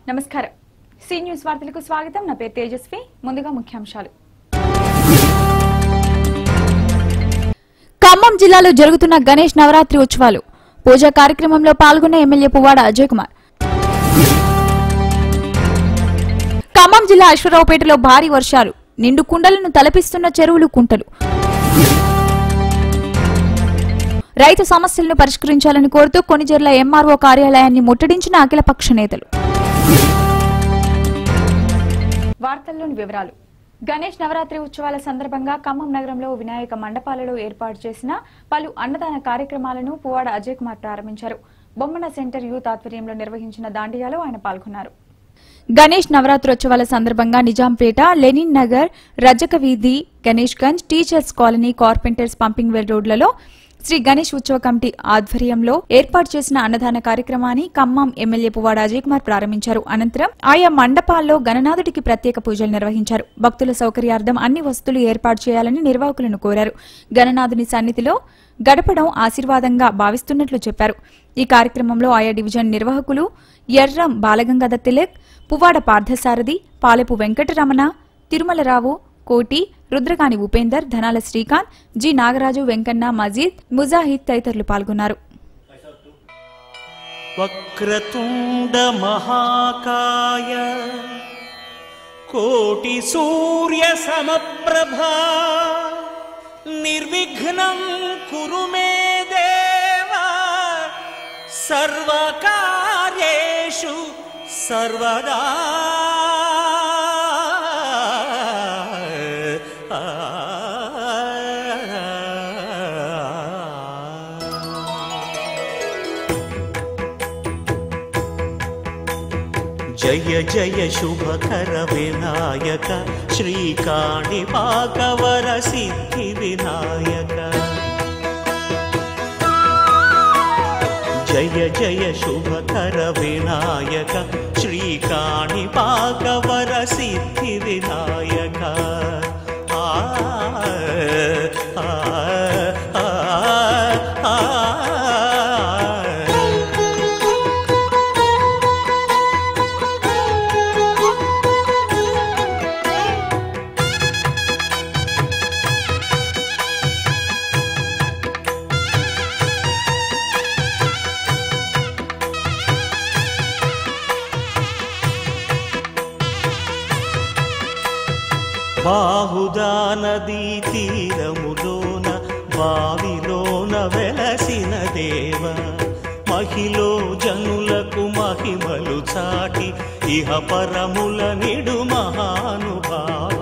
నమస్కారం C news వార్తలకు స్వాగతం నా పేరు తేజస్వి ముందుగా ముఖ్యాంశాలు ఖమ్మం జిల్లాలో జరుగుతున్న గణేష్ నవరాత్రి ఉత్సవాలు పూజా కార్యక్రమంలో పాల్గొన్న ఎమ్మెల్యే పువ్వాడ అజయ్ కుమార్ ఖమ్మం జిల్లా అశ్వరావుపేటలో భారీ వర్షాలు నిండు కుండలను తలపిస్తున్న చెరువులు కుంటలు రైతు సమస్యలను పరిష్కరించాలని కోరుతూ కొనిజర్ల ఎంఆర్ఓ కార్యాలయాన్ని ముట్టడించిన అఖిలపక్ష నేతలు వార్తల్లోని వివరాలు గణేష్ నవరాత్రి ఉత్సవాల సందర్భంగా ఖమ్మం నగరంలో వినాయక మండపాలలో ఏర్పాటు చేసిన పలు అన్నదాన కార్యక్రమాలను పువ్వాడ అజయ్ కుమార్ ప్రారంభించారు. బొమ్మన సెంటర్ యూత్ ఆధ్వర్యంలో నిర్వహించిన దాండియాలో ఆయన పాల్గొన్నారు. గణేష్ నవరాత్రోత్సవాల సందర్భంగా నిజాంపేట, లెనిన్ నగర్, రజక వీధి, Ganesh Ganj, teachers colony, carpenters pumping well రోడ్లలో శ్రీ గణేష్ ఉత్సవ కమిటీ ఆధ్వర్యంలో ఏర్పాటు చేసిన అన్నదాన కార్యక్రమాన్ని ఖమ్మం ఎమ్మెల్యే పువ్వాడ అజయ్ కుమార్ ప్రారంభించారు. అనంతరం ఆయా మండపాల్లో గణనాథుడికి ప్రత్యేక పూజలు నిర్వహించారు. భక్తుల సౌకర్యార్థం అన్ని వసతులు ఏర్పాటు చేయాలని నిర్వాహకులను కోరారు. గణనాథుని సన్నిధిలో గడపడం ఆశీర్వాదంగా భావిస్తున్నట్లు చెప్పారు. ఈ కార్యక్రమంలో ఆయా డివిజన్ నిర్వాహకులు ఎర్రం బాలగంగాధర్ తిలక్, పువ్వాడ పార్థసారథి, పాలెపు వెంకటరమణ, తిరుమలరావు, కోటి, రుద్రకాని ఉపేందర్, ధనాల శ్రీకాంత్, జి నాగరాజు, వెంకన్న, మజీద్, ముజాహిద్ తదితరులు పాల్గొన్నారు. వక్రతుండ మహాకాయ కోటి సూర్య సమప్రభా నిర్విఘ్నం కురు మే దేవా సర్వకార్యేషు సర్వదా. జయ జయ శుభకర వినాయక శ్రీకాణిపాకవర సిద్ధి వినాయక. జయ జయ శుభకర వినాయక శ్రీకాణిపాకవర సిద్ధి వినాయక. బాహుదా నదీ తీరములోన బావిలోన వెలసిన దేవ మహిలో జనులకు మహిమలు చాటి ఇహ పరముల నిడు మహానుభావ.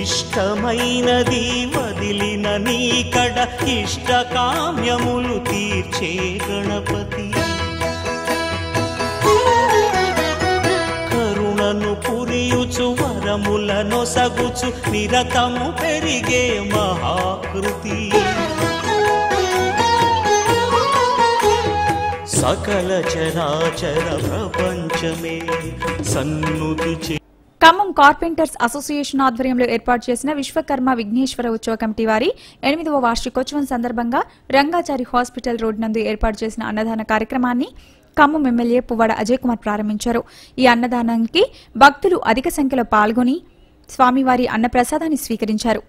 ఇష్టమైనది వదిలిన నీకడ ఇష్ట కామ్యములు తీర్చే గణపతి. పురియుచు వరములను సగుచు నిరతము పెరిగే మహాకృతి. సకల చరాచర ప్రపంచమే సన్నుతి. ఖమ్మం కార్పెంటర్స్ అసోసియేషన్ ఆధ్వర్యంలో ఏర్పాటు చేసిన విశ్వకర్మ విఘ్నేశ్వర ఉత్సవ కమిటీ వారి 8వ వార్షికోత్సవం సందర్భంగా రంగాచారి హాస్పిటల్ రోడ్ నందు ఏర్పాటు చేసిన అన్నదాన కార్యక్రమాన్ని ఖమ్మం ఎమ్మెల్యే పువ్వాడ అజయ్ కుమార్ ప్రారంభించారు. ఈ అన్నదానానికి భక్తులు అధిక సంఖ్యలో పాల్గొని స్వామివారి అన్నప్రసాదాన్ని స్వీకరించారు.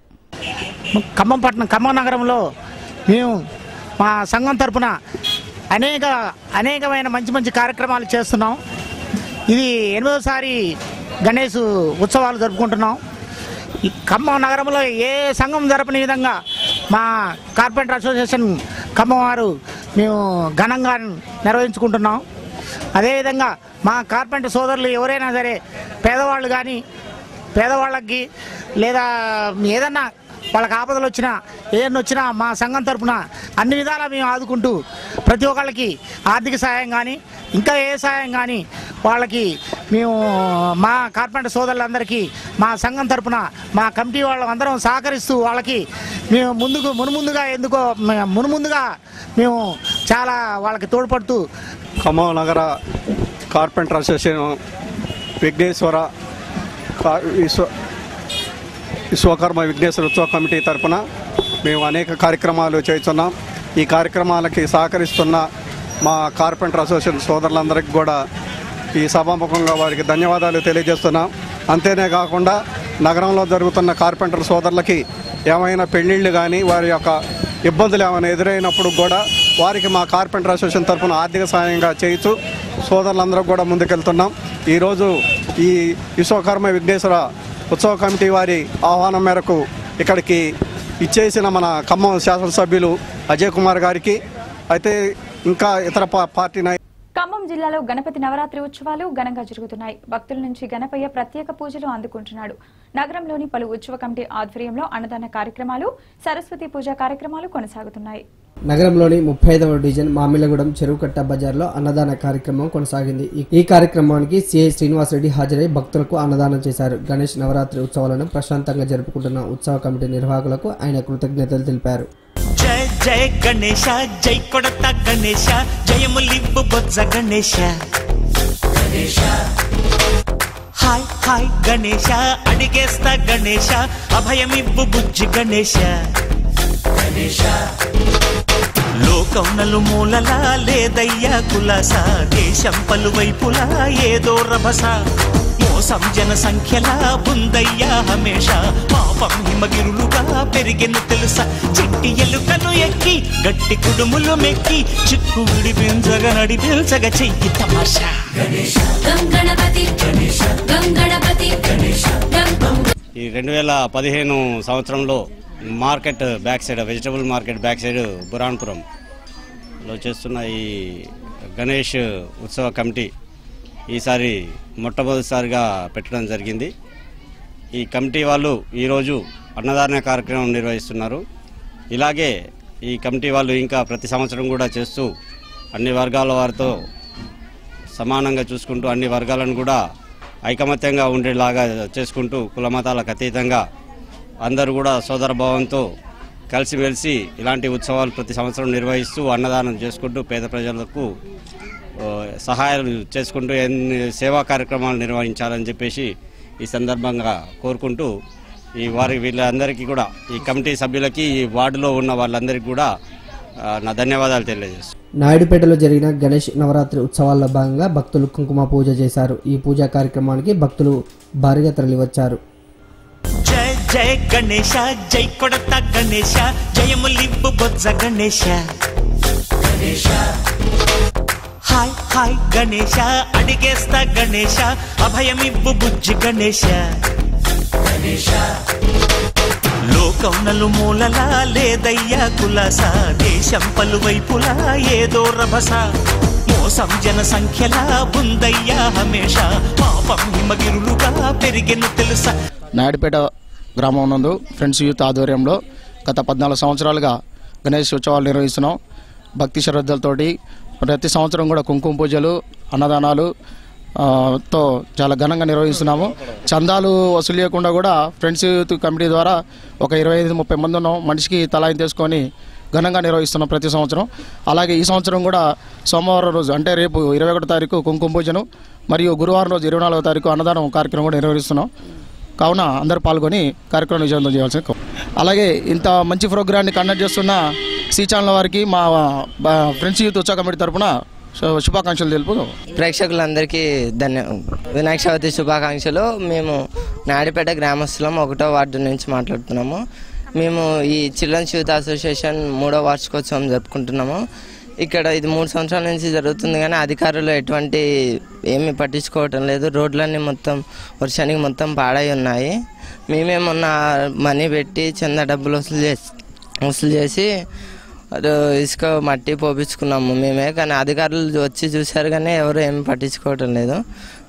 ఖమ్మం నగరంలో మేము మా సంఘం తరపున అనేకమైన మంచి కార్యక్రమాలు చేస్తున్నాం. ఇది 8వసారి గణేష్ ఉత్సవాలు జరుపుకుంటున్నాం. ఈ ఖమ్మం నగరంలో ఏ సంఘం జరపని విధంగా మా కార్పెంటర్ అసోసియేషన్ ఖమ్మం వారు మేము ఘనంగా నిర్వహించుకుంటున్నాం. అదేవిధంగా మా కార్పెంటర్ సోదరులు ఎవరైనా సరే పేదవాళ్ళు కానీ పేదవాళ్ళకి లేదా ఏదన్నా వాళ్ళకి ఆపదలు వచ్చినా ఏదన్నా వచ్చినా మా సంఘం తరపున అన్ని విధాలా మేము ఆదుకుంటూ ప్రతి ఒక్కళ్ళకి ఆర్థిక సహాయం కానీ ఇంకా ఏ సహాయం కానీ వాళ్ళకి మేము మా కార్పెంటర్ సోదరులందరికీ మా సంఘం తరపున మా కమిటీ వాళ్ళందరం సహకరిస్తూ వాళ్ళకి మేము మునుముందుగా మేము చాలా వాళ్ళకి తోడ్పడుతూ ఖమ్మం నగర కార్పెంటర్ అసోసియేషన్ విఘ్నేశ్వర విశ్వకర్మ విఘ్నేశ్వర ఉత్సవ కమిటీ తరఫున మేము అనేక కార్యక్రమాలు చేస్తున్నాం. ఈ కార్యక్రమాలకి సహకరిస్తున్న మా కార్పెంటర్ అసోసియేషన్ సోదరులందరికీ కూడా ఈ సభాముఖంగా వారికి ధన్యవాదాలు తెలియజేస్తున్నాం. అంతేనే కాకుండా నగరంలో జరుగుతున్న కార్పెంటర్ సోదరులకి ఏమైనా పెళ్ళిళ్ళు కానీ వారి యొక్క ఇబ్బందులు ఏమైనా ఎదురైనప్పుడు కూడా వారికి మా కార్పెంటర్ అసోసియేషన్ తరఫున ఆర్థిక సహాయంగా చేయించు సోదరులందరూ కూడా ముందుకెళ్తున్నాం. ఈరోజు ఈ విశ్వకర్మ విఘ్నేశ్వర ఉత్సవ కమిటీ వారి ఆహ్వానం మేరకు ఇక్కడికి ఇచ్చేసిన మన ఖమ్మం శాసనసభ్యులు అజయ్ కుమార్ గారికి అయితే ఇంకా ఇతర పార్టీ ఖమ్మం జిల్లాలో గణపతి నవరాత్రి ఉత్సవాలు ఘనంగా జరుగుతున్నాయి. భక్తుల నుంచి గణపయ్య ప్రత్యేక పూజలు అందుకుంటున్నాడు. నగరంలోని పలు ఉత్సవ కమిటీ ఆధ్వర్యంలో అన్నదాన కార్యక్రమాలు, సరస్వతి పూజా కార్యక్రమాలు కొనసాగుతున్నాయి. నగరంలోని 35వ డివిజన్ మామిలగూడెం చెరువుకట్ట బజార్లో అన్నదాన కార్యక్రమం కొనసాగింది. ఈ కార్యక్రమానికి సిఐ శ్రీనివాసరెడ్డి హాజరై భక్తులకు అన్నదానం చేశారు. గణేష్ నవరాత్రి ఉత్సవాలను ప్రశాంతంగా జరుపుకుంటున్న ఉత్సవ కమిటీ నిర్వాహకులకు ఆయన కృతజ్ఞతలు తెలిపారు. జయ జయ గణేశ, జై కొడత గణేశ, జయములివ్వు బొజ్జ గణేశ. హాయ్ హాయ్ గణేశ, అడిగేస్తా గణేశ, అభయమివ్వు బుజ్జి గణేశ. లోకం నలుమూలలా లేదయ్యా కులాస, దేశం పలువైపులా ఏదో రభస. మోసం జన సంఖ్యలా ఉందయ్యా హమేష, పాపం హిమగిరులుగా పెరిగెను తెలుసా. చెట్టి ఎలుకను ఎక్కి గట్టి కుడుములు మెక్కి చిక్కు విడిపించగా నడిపించగా చెయ్యి తమాషా. ఈ 2015 సంవత్సరంలో market back side, vegetable market back side బురాన్పురంలో చేస్తున్న ఈ గణేష్ ఉత్సవ కమిటీ ఈసారి మొట్టమొదటిసారిగా పెట్టడం జరిగింది. ఈ కమిటీ వాళ్ళు ఈరోజు అన్నదాన కార్యక్రమం నిర్వహిస్తున్నారు. ఇలాగే ఈ కమిటీ వాళ్ళు ఇంకా ప్రతి సంవత్సరం కూడా చేస్తూ అన్ని వర్గాల వారితో సమానంగా చూసుకుంటూ అన్ని వర్గాలను కూడా ఐకమత్యంగా ఉండేలాగా చేసుకుంటూ కులమతాలకు అతీతంగా అందరూ కూడా సోదరభావంతో కలిసిమెలిసి ఇలాంటి ఉత్సవాలు ప్రతి సంవత్సరం నిర్వహిస్తూ అన్నదానం చేసుకుంటూ పేద ప్రజలకు సహాయాలు చేసుకుంటూ ఎన్ని సేవా కార్యక్రమాలు నిర్వహించాలని చెప్పేసి ఈ సందర్భంగా కోరుకుంటూ వీళ్ళందరికీ కూడా ఈ కమిటీ సభ్యులకి ఈ వార్డులో ఉన్న వాళ్ళందరికీ కూడా నా ధన్యవాదాలు తెలియజేస్తాను. నాయుడుపేటలో జరిగిన గణేష్ నవరాత్రి ఉత్సవాల్లో భాగంగా భక్తులు కుంకుమ పూజ చేశారు. ఈ పూజా కార్యక్రమానికి భక్తులు భారీగా తరలివచ్చారు. జయ జయ గణేశ, జై కొడత గణేశ, జయములివ్వు బొజ్జ గణేశ. హాయ్ హాయ్ గణేశ, అడిగేస్తా గణేశ, అభయమివ్వు బుజ్జి గణేశ. లోకం నలుమూలలా లేదయ్యా కులాస, దేశం పలువైపులా ఏదో రభస. మోసం జన సంఖ్యలా ఉందయ్యా హమేష, పాపం హిమగిరులుగా పెరిగెను తెలుసా. నాయుడుపేట గ్రామం నందు ఫ్రెండ్స్ యూత్ ఆధ్వర్యంలో గత 14 సంవత్సరాలుగా గణేష్ ఉత్సవాలు నిర్వహిస్తున్నాం. భక్తి శ్రద్ధలతోటి ప్రతి సంవత్సరం కూడా కుంకుమ పూజలు, అన్నదానాలు తో చాలా ఘనంగా నిర్వహిస్తున్నాము. చందాలు వసూలు చేయకుండా కూడా ఫ్రెండ్స్ యూత్ కమిటీ ద్వారా ఒక 25-30 మంది ఉన్నాం. మనిషికి తలాయిని తీసుకొని ఘనంగా నిర్వహిస్తున్నాం ప్రతి సంవత్సరం. అలాగే ఈ సంవత్సరం కూడా సోమవారం రోజు అంటే రేపు 21వ తారీఖు కుంకుమ పూజను మరియు గురువారం రోజు 24వ తారీఖు అన్నదానం కార్యక్రమం కూడా నిర్వహిస్తున్నాం. కావున అందరూ పాల్గొని కార్యక్రమం విజయవంతం చేయాల్సింది. అలాగే ఇంత మంచి ప్రోగ్రాన్ని కండక్ట్ చేస్తున్న సి ఛానల్ వారికి మా ఫ్రెండ్స్ యూత్ ఉత్సవ కమిటీ తరఫున శుభాకాంక్షలు తెలుపు. ప్రేక్షకులందరికీ వినాయక చవితి శుభాకాంక్షలు. మేము నాయుడుపేట గ్రామస్తులం 1వ వార్డు నుంచి మాట్లాడుతున్నాము. మేము ఈ చిల్డ్రన్స్ యూత్ అసోసియేషన్ 3వ వార్షికోత్సవం జరుపుకుంటున్నాము. ఇక్కడ ఇది 3 సంవత్సరాల నుంచి జరుగుతుంది, కానీ అధికారులు ఎటువంటి ఏమీ పట్టించుకోవటం లేదు. రోడ్లన్నీ మొత్తం వర్షానికి మొత్తం పాడై ఉన్నాయి. మేమే మొన్న మనీ పెట్టి చందా డబ్బులు వసూలు చేసి ఇసుక మట్టి పోపించుకున్నాము మేమే, కానీ అధికారులు వచ్చి చూశారు కానీ ఎవరు ఏమి పట్టించుకోవటం లేదు.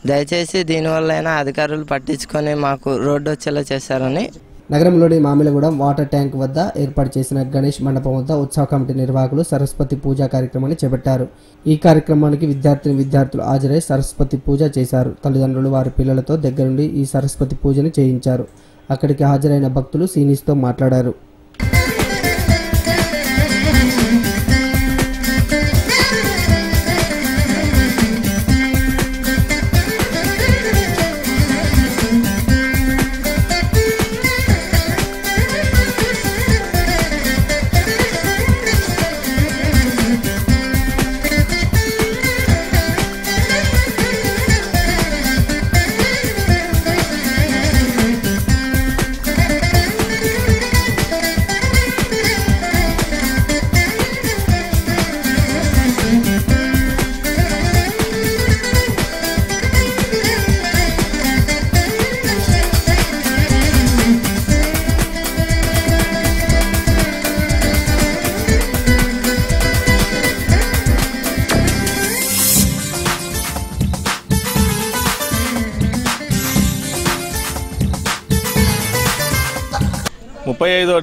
దయచేసి దీనివల్ల అయినా అధికారులు పట్టించుకొని మాకు రోడ్డు వచ్చేలా చేస్తారని నగరంలోని మామిలగూడెం వాటర్ ట్యాంక్ వద్ద ఏర్పాటు చేసిన గణేష్ మండపం వద్ద ఉత్సవ కమిటీ నిర్వాహకులు సరస్వతి పూజా కార్యక్రమాన్ని చేపట్టారు. ఈ కార్యక్రమానికి విద్యార్థులు హాజరై సరస్వతి పూజ చేశారు. తల్లిదండ్రులు వారి పిల్లలతో దగ్గరుండి ఈ సరస్వతి పూజను చేయించారు. అక్కడికి హాజరైన భక్తులు సీనిస్తో మాట్లాడారు.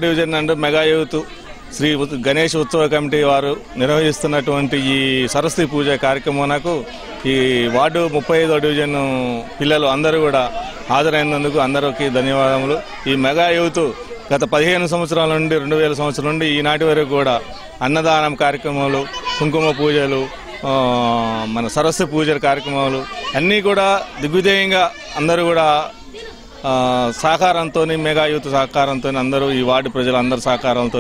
Division and mega youth Shri Ganesh ఉత్సవ కమిటీ వారు నిర్వహిస్తున్నటువంటి ఈ సరస్వతి పూజ కార్యక్రమానికి ఈ వార్డు 35వ డివిజన్ పిల్లలు అందరూ కూడా హాజరైనందుకు అందరికీ ధన్యవాదములు. ఈ మెగా యూత్ గత 15 సంవత్సరాల నుండి 2000 సంవత్సరాల నుండి ఈనాటి వరకు కూడా అన్నదానం కార్యక్రమాలు, కుంకుమ పూజలు, మన సరస్వతి పూజల కార్యక్రమాలు అన్నీ కూడా దిగ్విజయంగా అందరూ కూడా సహకారంతో, మెగా యూత్ సహకారంతో అందరూ ఈ వార్డు ప్రజలందరి సహకారంతో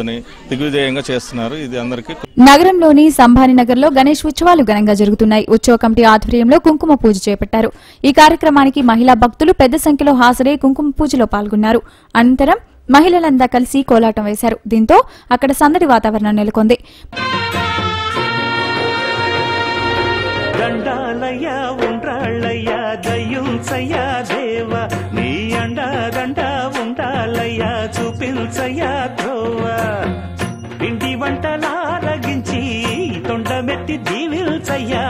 దిగ్విజయంగా చేస్తున్నారు. ఇది అందరికీ. నగరంలోని సంభానీనగర్ లో గణేష్ ఉత్సవాలు ఘనంగా జరుగుతున్నాయి. ఉత్సవ కమిటీ ఆధ్వర్యంలో కుంకుమ పూజ చేపట్టారు. ఈ కార్యక్రమానికి మహిళా భక్తులు పెద్ద సంఖ్యలో హాజరై కుంకుమ పూజలో పాల్గొన్నారు. అనంతరం మహిళలంతా కలిసి కోలాటం వేశారు. దీంతో అక్కడ సందడి వాతావరణం నెలకొంది. దండాలయ్యా ఉండ్రాళ్ళయ్యా దయ్యుంచయ్యా దేవ నీ అండాదండ ఉండాలయ్యా చూపించయ్యా త్రోవా ఇంటి వంటలారగించి తొండమెత్తి దీవిల్చయ్యా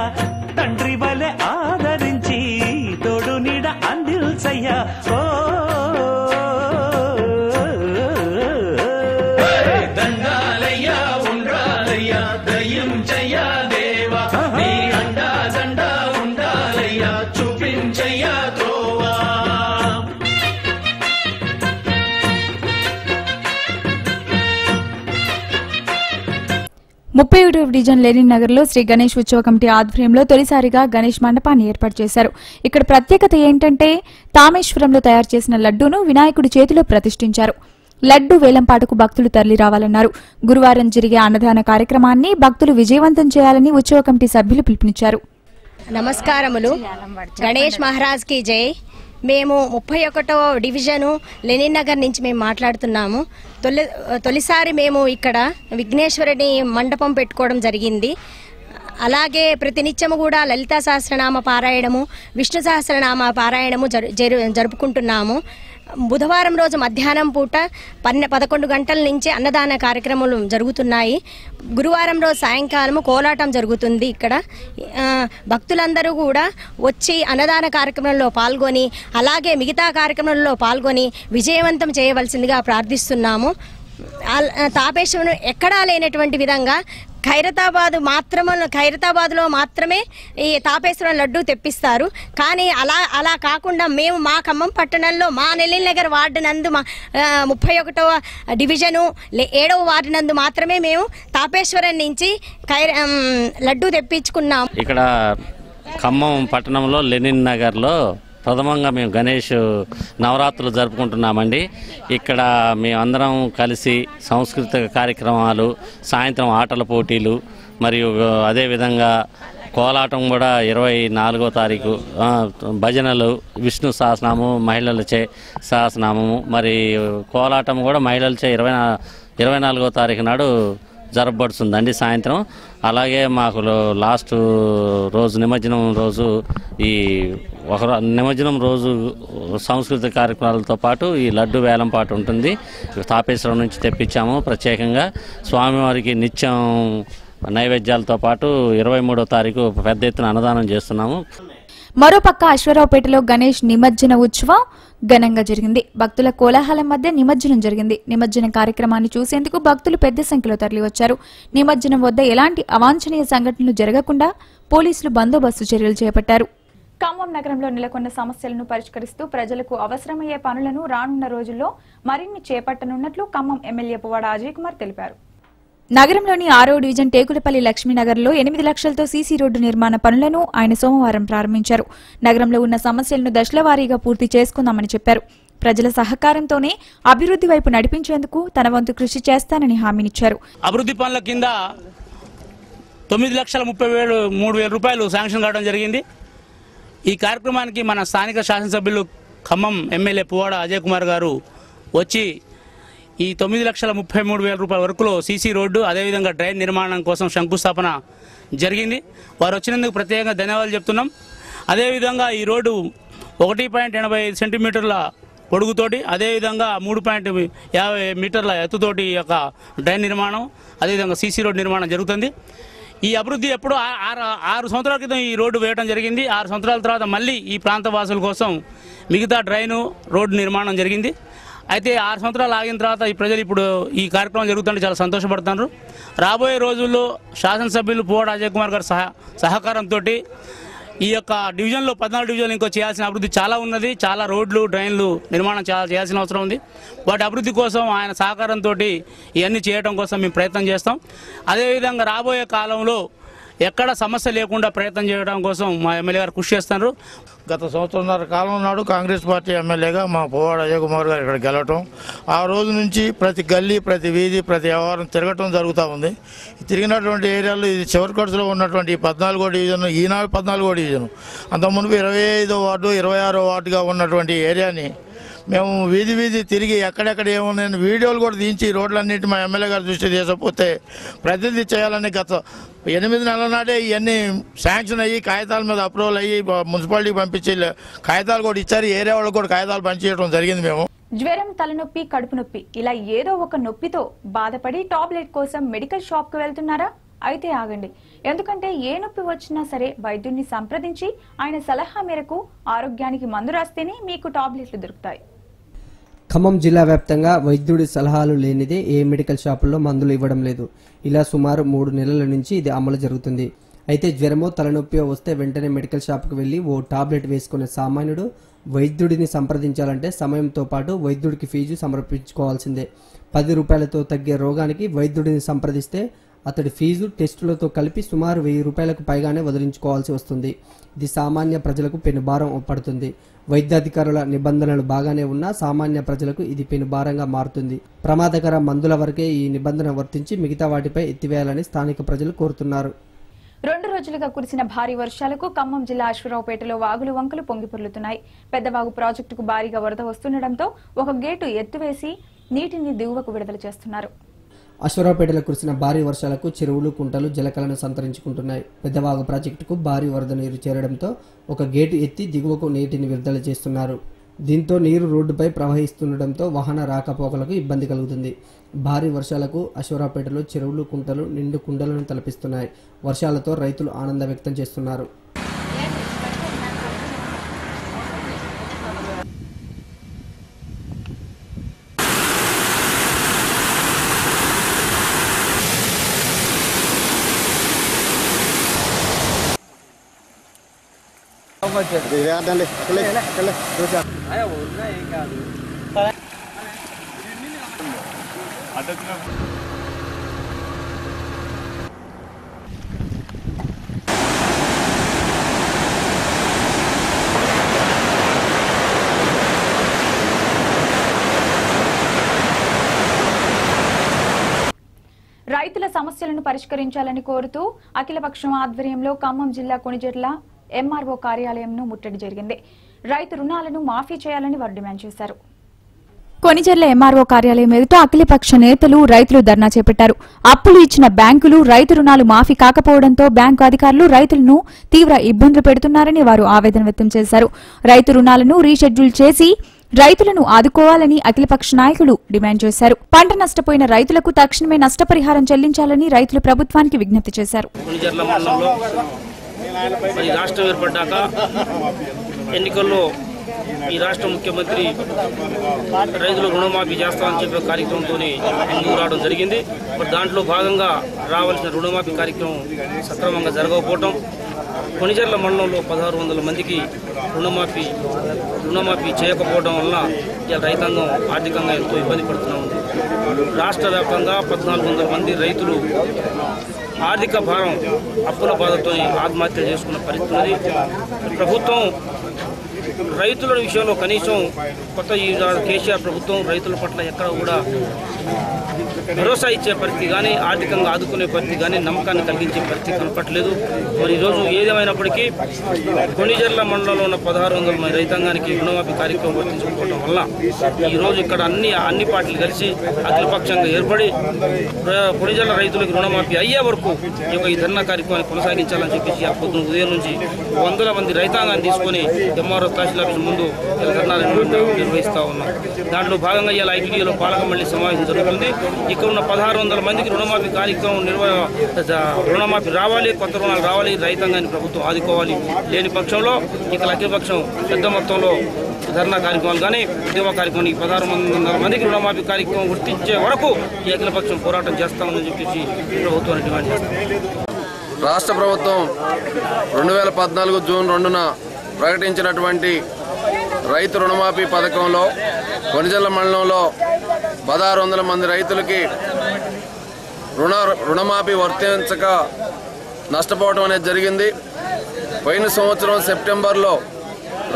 తండ్రి వలె ఆదరించి తోడు నీడ అందిల్చయ్యా ఓ దండాలయ్యా ఉండ్రాలయ్యా దయ్యుంచయ్యా దేవ నీ అండాదండ ఉండాలయ్యా చూపించయ్యా త్రోవా. 37వ డివిజన్ లెనిన్ నగర్ లో శ్రీ గణేష్ ఉత్సవ కమిటీ ఆధ్వర్యంలో తొలిసారిగా గణేష్ మండపాన్ని ఏర్పాటు చేశారు. ఇక్కడ ప్రత్యేకత ఏంటంటే తామేశ్వరంలో తయారు చేసిన లడ్డూను వినాయకుడి చేతిలో ప్రతిష్ఠించారు. లడ్డూ వేలంపాటకు భక్తులు తరలి రావాలన్నారు. గురువారం జరిగే అన్నదాన కార్యక్రమాన్ని భక్తులు విజయవంతం చేయాలని ఉత్సవ కమిటీ సభ్యులు పిలుపునిచ్చారు. నమస్కారములు. గణేష్ మహారాజ్ కి జై. మేము 31వ డివిజను లెనిన్ నగర్ నుంచి మేము మాట్లాడుతున్నాము. తొలిసారి మేము ఇక్కడ విఘ్నేశ్వరుని మండపం పెట్టుకోవడం జరిగింది. అలాగే ప్రతినిత్యము కూడా లలితా సహస్రనామ పారాయణము, విష్ణు సహస్రనామ పారాయణము జరుపుకుంటున్నాము. బుధవారం రోజు మధ్యాహ్నం పూట 11 గంటల నుంచి అన్నదాన కార్యక్రమాలు జరుగుతున్నాయి. గురువారం రోజు సాయంకాలము కోలాటం జరుగుతుంది. ఇక్కడ భక్తులందరూ కూడా వచ్చి అన్నదాన కార్యక్రమంలో పాల్గొని అలాగే మిగతా కార్యక్రమంలో పాల్గొని విజయవంతం చేయవలసిందిగా ప్రార్థిస్తున్నాము. తాపేశ్వరం ఎక్కడా లేనటువంటి విధంగా ఖైరతాబాద్లో మాత్రమే ఈ తాపేశ్వరం లడ్డు తెప్పిస్తారు. కానీ అలా కాకుండా మేము మా ఖమ్మం పట్టణంలో మా నెల్లూరు నగర్ వార్డు నందు 31వ డివిజను 7వ వార్డు నందు మాత్రమే మేము తాపేశ్వరం నుంచి లడ్డు తెప్పించుకున్నాం. ఇక్కడ ఖమ్మం పట్టణంలో లెనిన్ నగర్లో ప్రథమంగా మేము గణేష్ నవరాత్రులు జరుపుకుంటున్నామండి. ఇక్కడ మేమందరం కలిసి సాంస్కృతిక కార్యక్రమాలు, సాయంత్రం ఆటల పోటీలు మరియు అదేవిధంగా కోలాటం కూడా 24వ తారీఖు భజనలు, విష్ణు సహస్రనామము, మహిళలచే సహస్రనామము, మరి కోలాటం కూడా మహిళలచే 24వ తారీఖు నాడు జరపబడుతుందండి సాయంత్రం. అలాగే మాకు లాస్ట్ రోజు నిమజ్జనం రోజు నిమజ్జనం రోజు సాంస్కృతిక కార్యక్రమాలతో పాటు ఈ లడ్డు వేలం పాటు ఉంటుంది. తాపేశ్వరం నుంచి తెప్పించాము ప్రత్యేకంగా. స్వామివారికి నిత్యం నైవేద్యాలతో పాటు 23వ తారీఖు పెద్ద ఎత్తున అన్నదానం చేస్తున్నాము. మరోపక్క అశ్వరావుపేటలో గణేష్ నిమజ్జన ఉత్సవం ఘనంగా జరిగింది. భక్తుల కోలాహలం మధ్య నిమజ్జనం జరిగింది. నిమజ్జన కార్యక్రమాన్ని చూసేందుకు భక్తులు పెద్ద సంఖ్యలో తరలివచ్చారు. నిమజ్జనం వద్ద ఎలాంటి అవాంఛనీయ సంఘటనలు జరగకుండా పోలీసులు బందోబస్తు చర్యలు చేపట్టారు. ఖమ్మం నగరంలో నెలకొన్న సమస్యలను పరిష్కరిస్తూ ప్రజలకు అవసరమయ్యే పనులను రానున్న రోజుల్లో మరిన్ని చేపట్టనున్నట్లు ఖమ్మం ఎమ్మెల్యే పువ్వాడ అజయ్ కుమార్ తెలిపారు. నగరంలోని 6వ డివిజన్ టేకులపల్లి లక్ష్మీనగర్లో 8 లక్షలతో సీసీ రోడ్డు నిర్మాణ పనులను ఆయన సోమవారం ప్రారంభించారు. నగరంలో ఉన్న సమస్యలను దశలవారీగా పూర్తి చేసుకుందామని చెప్పారు. ప్రజల సహకారంతోనే అభివృద్ధి వైపు నడిపించేందుకు తన వంతు కృషి చేస్తానని హామీనిచ్చారు. అభివృద్ధి పనుల కింద 9,33,000 రూపాయలు శాంక్షన్ కావడం జరిగింది. ఈ కార్యక్రమానికి మన స్థానిక శాసనసభ్యులు ఖమ్మం ఎమ్మెల్యే పువ్వాడ అజయ్ కుమార్ గారు వచ్చి ఈ 9,33,000 రూపాయల వరకులో సీసీ రోడ్డు అదేవిధంగా డ్రైన్ నిర్మాణం కోసం శంకుస్థాపన జరిగింది. వారు వచ్చినందుకు ప్రత్యేకంగా ధన్యవాదాలు చెప్తున్నాం. అదేవిధంగా ఈ రోడ్డు 1.85 సెంటీమీటర్ల పొడుగుతోటి అదేవిధంగా 3.50 మీటర్ల ఎత్తుతోటి ఈ యొక్క డ్రైన్ నిర్మాణం అదేవిధంగా సీసీ రోడ్డు నిర్మాణం జరుగుతుంది. ఈ అభివృద్ధి ఎప్పుడో 6 సంవత్సరాల క్రితం ఈ రోడ్డు వేయడం జరిగింది. 6 సంవత్సరాల తర్వాత మళ్ళీ ఈ ప్రాంత వాసుల కోసం మిగతా డ్రైను రోడ్డు నిర్మాణం జరిగింది. అయితే 6 సంవత్సరాలు ఆగిన తర్వాత ఈ ప్రజలు ఇప్పుడు ఈ కార్యక్రమం జరుగుతుంటే చాలా సంతోషపడుతున్నారు. రాబోయే రోజుల్లో శాసనసభ్యులు పువ్వాడ అజయ్ కుమార్ గారి సహకారంతో ఈ యొక్క డివిజన్లో 14 డివిజన్లు ఇంకో చేయాల్సిన అభివృద్ధి చాలా ఉన్నది. చాలా రోడ్లు డ్రైన్లు నిర్మాణం చేయాల్సిన అవసరం ఉంది. వాటి అభివృద్ధి కోసం ఆయన సహకారంతో ఇవన్నీ చేయడం కోసం మేము ప్రయత్నం చేస్తాం. అదేవిధంగా రాబోయే కాలంలో ఎక్కడ సమస్య లేకుండా ప్రయత్నం చేయడం కోసం మా ఎమ్మెల్యే గారు కృషి చేస్తున్నారు. గత సంవత్సరంన్నర కాలం నాడు కాంగ్రెస్ పార్టీ ఎమ్మెల్యేగా మా పువ్వాడ అజయ్ కుమార్ గారు ఇక్కడ గెలవటం, ఆ రోజు నుంచి ప్రతి గల్లీ ప్రతి వీధి ప్రతి వ్యవహారం తిరగటం జరుగుతూ ఉంది. తిరిగినటువంటి ఏరియాలో ఇది చివరి ఖర్చులో ఉన్నటువంటి 14వ డివిజన్, ఈనాడు 14వ డివిజన్, అంతకుముందు 25వ వార్డు 26వ వార్డుగా ఉన్నటువంటి ఏరియాని మేము వీధి వీధి తిరిగి ఎక్కడెక్కడ ఏమున్నాయని వీడియోలు కూడా తీయించి రోడ్లన్నింటి మా ఎమ్మెల్యే గారి దృష్టి తీసుకపోతే ప్రతిదీ చేయాలని గత 8 నెలల నాడే ఇవన్నీ శాంక్షన్ అయ్యి కాగితాల మీద అప్రూవల్ అయ్యి మున్సిపాలిటీకి పంపించి కాగితాలు కూడా ఇచ్చారు. ఏరియా వాళ్ళకి కూడా కాగితాలు పంపించడం జరిగింది. మేము జ్వరం, తలనొప్పి, కడుపు నొప్పి ఇలా ఏదో ఒక నొప్పితో బాధపడి టాబ్లెట్ కోసం మెడికల్ షాప్ కు వెళ్తున్నారా? అయితే ఆగండి. ఎందుకంటే ఏ నొప్పి వచ్చినా సరే వైద్యుడిని సంప్రదించి ఆయన సలహా మేరకు ఆరోగ్యానికి మందు రాస్తేనే మీకు టాబ్లెట్లు దొరుకుతాయి. ఖమ్మం జిల్లా వ్యాప్తంగా వైద్యుడి సలహాలు లేనిదే ఏ మెడికల్ షాపుల్లో మందులు ఇవ్వడం లేదు. ఇలా సుమారు 3 నెలల నుంచి ఇది అమలు జరుగుతుంది. అయితే జ్వరమో తలనొప్పి వస్తే వెంటనే మెడికల్ షాప్కు వెళ్లి ఓ టాబ్లెట్ వేసుకునే సామాన్యుడు వైద్యుడిని సంప్రదించాలంటే సమయంతో పాటు వైద్యుడికి ఫీజు సమర్పించుకోవాల్సిందే. 10 రూపాయలతో తగ్గే రోగానికి వైద్యుడిని సంప్రదిస్తే అతడి ఫీజు టెస్టులతో కలిపి సుమారు 1000 రూపాయలకు పైగానే వదిలించుకోవాల్సి వస్తుంది. ఇది సామాన్య ప్రజలకు పెనుభారం పడుతుంది. వైద్యాధికారుల నిబంధనలు బాగానే ఉన్నా సామాన్య ప్రజలకు ఇది పెనుభారంగా మారుతుంది. ప్రమాదకర మందుల వరకే ఈ నిబంధన వర్తించి మిగతా వాటిపై ఎత్తివేయాలని స్థానిక ప్రజలు కోరుతున్నారు. 2 రోజులుగా కురిసిన భారీ వర్షాలకు ఖమ్మం జిల్లా అశ్వరావుపేటలో వాగులు వంకలు పొంగిపొర్లుతున్నాయి. పెద్దవాగు ప్రాజెక్టుకు భారీగా వరద వస్తుండటంతో ఒక గేటు ఎత్తివేసి నీటిని దిగువకు విడుదల చేస్తున్నారు. అశ్వరావుపేటలో కురిసిన భారీ వర్షాలకు చెరువులు, కుంటలు జలకలను సంతరించుకుంటున్నాయి. పెద్దవాగు ప్రాజెక్టుకు భారీ వరద నీరు చేరడంతో ఒక గేటు ఎత్తి దిగువకు నీటిని విడుదల చేస్తున్నారు. దీంతో నీరు రోడ్డుపై ప్రవహిస్తుండటంతో వాహన రాకపోకలకు ఇబ్బంది కలుగుతుంది. భారీ వర్షాలకు అశ్వరావుపేటలో చెరువులు, కుంటలు నిండు కుండలను తలపిస్తున్నాయి. వర్షాలతో రైతులు ఆనందం వ్యక్తం చేస్తున్నారు. రైతుల సమస్యలను పరిష్కరించాలని కోరుతూ అఖిలపక్షం ఆధ్వర్యంలో ఖమ్మం జిల్లా కొణిజర్ల ఎంఆర్ఓ కార్యాలయంను ముట్టడి జరిగింది. రైతు రుణాలను మాఫీ చేయాలని వారు డిమాండ్ చేశారు. కొణిజర్ల ఎంఆర్ఓ కార్యాలయం ఎదుట అఖిలపక్ష నేతలు రైతులు ధర్నా చేపట్టారు. అప్పులు ఇచ్చిన బ్యాంకులు రైతు రుణాలు మాఫీ కాకపోవడంతో బ్యాంకు అధికారులు రైతులను తీవ్ర ఇబ్బందులు పెడుతున్నారని వారు ఆవేదన వ్యక్తం చేశారు. రైతు రుణాలను రీషెడ్యూల్ చేసి రైతులను ఆదుకోవాలని అఖిలపక్ష నాయకులు డిమాండ్ చేశారు. పంట నష్టపోయిన రైతులకు తక్షణమే నష్టపరిహారం చెల్లించాలని రైతులు ప్రభుత్వానికి విజ్ఞప్తి చేశారు. మరి రాష్ట్రం ఏర్పడ్డాక ఎన్నికల్లో ఈ రాష్ట్ర ముఖ్యమంత్రి రైతులు రుణమాఫీ చేస్తామని చెప్పే కార్యక్రమంతో ముందుకు రావడం జరిగింది. మరి దాంట్లో భాగంగా రావాల్సిన రుణమాఫీ కార్యక్రమం సక్రమంగా జరగకపోవటం, కొణిజర్ల మండలంలో 1600 మందికి రుణమాఫీ చేయకపోవడం వల్ల ఇలా రైతాంగం ఆర్థికంగా ఎంతో ఇబ్బంది పడుతూ ఉంది. రాష్ట్ర వ్యాప్తంగా 1400 మంది రైతులు ఆర్థిక భారం అప్పుల బాధతో ఆత్మహత్య చేసుకున్న పరిస్థితి ఉంది. ప్రభుత్వం రైతుల విషయంలో కనీసం కొత్త ఈ కేసీఆర్ ప్రభుత్వం రైతుల పట్ల ఎక్కడ కూడా భరోసా ఇచ్చే పరిస్థితి కానీ, ఆర్థికంగా ఆదుకునే పరిస్థితి కానీ, నమ్మకాన్ని కలిగించే పరిస్థితి కనపట్లేదు. మరి ఈరోజు ఏదేమైనప్పటికీ కొణిజర్ల మండలంలో ఉన్న 1600 మంది రైతాంగానికి రుణమాఫీ కార్యక్రమం వర్తించకపోవడం వల్ల ఈరోజు ఇక్కడ అన్ని పార్టీలు కలిసి అఖిలపక్షంగా ఏర్పడి కొణిజర్ల రైతులకు రుణమాఫీ అయ్యే వరకు ఈ ధర్నా కార్యక్రమాన్ని కొనసాగించాలని చెప్పేసి ఆ పొద్దున ఉదయం నుంచి 100 మంది రైతాంగాన్ని తీసుకొని ఎంఆర్ఓ తహసీల్ ఆఫీస్ ముందు ధర్నా నిర్వహిస్తూ ఉన్నాం. దాంట్లో భాగంగా ఇలా ఐటీడీలో పాలక మండలి సమావేశం జరుగుతుంది. ఇక్కడ ఉన్న 1600 మందికి రుణమాఫీ కార్యక్రమం రుణమాఫీ రావాలి, కొత్త రుణాలు రావాలి, రైతాంగాన్ని ప్రభుత్వం ఆదుకోవాలి. లేని పక్షంలో ఇక్కడ అఖిలపక్షం పెద్ద మొత్తంలో ధర్నా కార్యక్రమాలు కానీ ఉద్యమ కార్యక్రమానికి 1600 మందికి రుణమాఫీ కార్యక్రమం గుర్తించే వరకు ఈ అఖిలపక్షం పోరాటం చేస్తామని చెప్పేసి ప్రభుత్వాన్ని డిమాండ్ చేస్తాం. రాష్ట్ర ప్రభుత్వం 2014 జూన్ 2న ప్రకటించినటువంటి రైతు రుణమాఫీ పథకంలో కొణిజర్ల మండలంలో 1600 మంది రైతులకి రుణమాఫీ వర్తించక నష్టపోవడం అనేది జరిగింది. పోయిన సంవత్సరం సెప్టెంబర్లో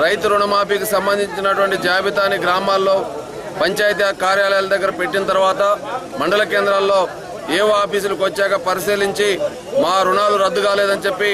రైతు రుణమాఫీకి సంబంధించినటువంటి జాబితాని గ్రామాల్లో పంచాయతీ కార్యాలయాల దగ్గర పెట్టిన తర్వాత మండల కేంద్రాల్లో ఏవో ఆఫీసులకు వచ్చాక పరిశీలించి మా రుణాలు రద్దు కాలేదని చెప్పి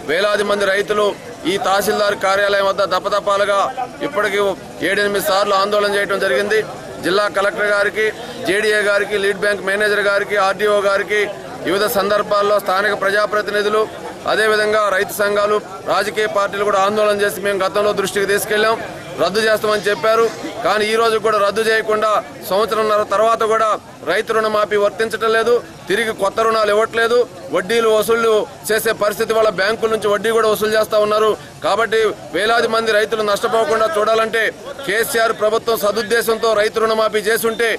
వేలాది మంది రైతులు ఈ తహసీల్దార్ కార్యాలయం వద్ద దపదపాలుగా ఇప్పటికీ 7-8 సార్లు ఆందోళన చేయడం జరిగింది. జిల్లా కలెక్టర్ గారికి, జేడీఏ గారికి, లీడ్ బ్యాంక్ మేనేజర్ గారికి, ఆర్డీఓ గారికి వివిధ సందర్భాల్లో స్థానిక ప్రజాప్రతినిధులు, అదేవిధంగా రైతు సంఘాలు, రాజకీయ పార్టీలు కూడా ఆందోళన చేసి మేము గతంలో దృష్టికి తీసుకెళ్లాం. రద్దు చేస్తామని చెప్పారు. కానీ ఈ రోజు కూడా రద్దు చేయకుండా సంవత్సరంన్నర తర్వాత కూడా రైతు రుణమాఫీ వర్తించడం లేదు. తిరిగి కొత్త రుణాలు ఇవ్వట్లేదు. వడ్డీలు వసూళ్లు చేసే పరిస్థితి వల్ల బ్యాంకుల నుంచి వడ్డీ కూడా వసూలు చేస్తూ ఉన్నారు. కాబట్టి వేలాది మంది రైతులు నష్టపోకుండా చూడాలంటే కేసీఆర్ ప్రభుత్వం సదుద్దేశంతో రైతు రుణమాఫీ చేసుంటే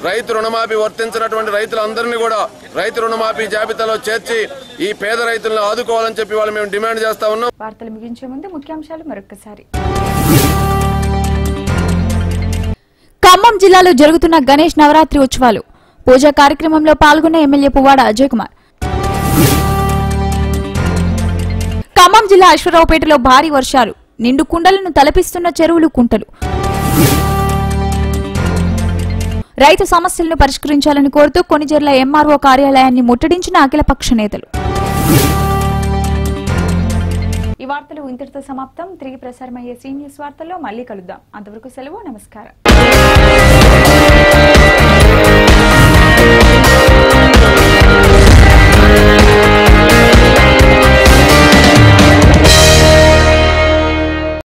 రైతు రుణమాఫీ వర్తించినటువంటి రైతులందరినీ కూడా రైతు రుణమాఫీ జాబితాలో చేర్చి ఈ పేద రైతులను ఆదుకోవాలని చెప్పి వాళ్ళు మేము డిమాండ్ చేస్తా ఉన్నాం. వార్తలు ముగించే ముందు ముఖ్యాంశాలు మరొకసారి. ఖమ్మం జిల్లాలో జరుగుతున్న గణేష్ నవరాత్రి ఉత్సవాలు. పూజా కార్యక్రమంలో పాల్గొన్న ఎమ్మెల్యే పువ్వాడ అజయ్ కుమార్. ఖమ్మం జిల్లా అశ్వరావుపేటలో భారీ వర్షాలు. నిండు కుండలను తలపిస్తున్న చెరువులు, కుంటలు. రైతు సమస్యలను పరిష్కరించాలని కోరుతూ కొణిజర్ల ఎంఆర్ఓ కార్యాలయాన్ని ముట్టడించిన అఖిలపక్ష నేతలు. ఈ వార్తలు ఇంతటితో సమాప్తం. తిరిగి ప్రసారమయ్యే సీ న్యూస్ వార్తల్లో మళ్లీ కలుద్దాం. అంతవరకు సెలవు. నమస్కారం.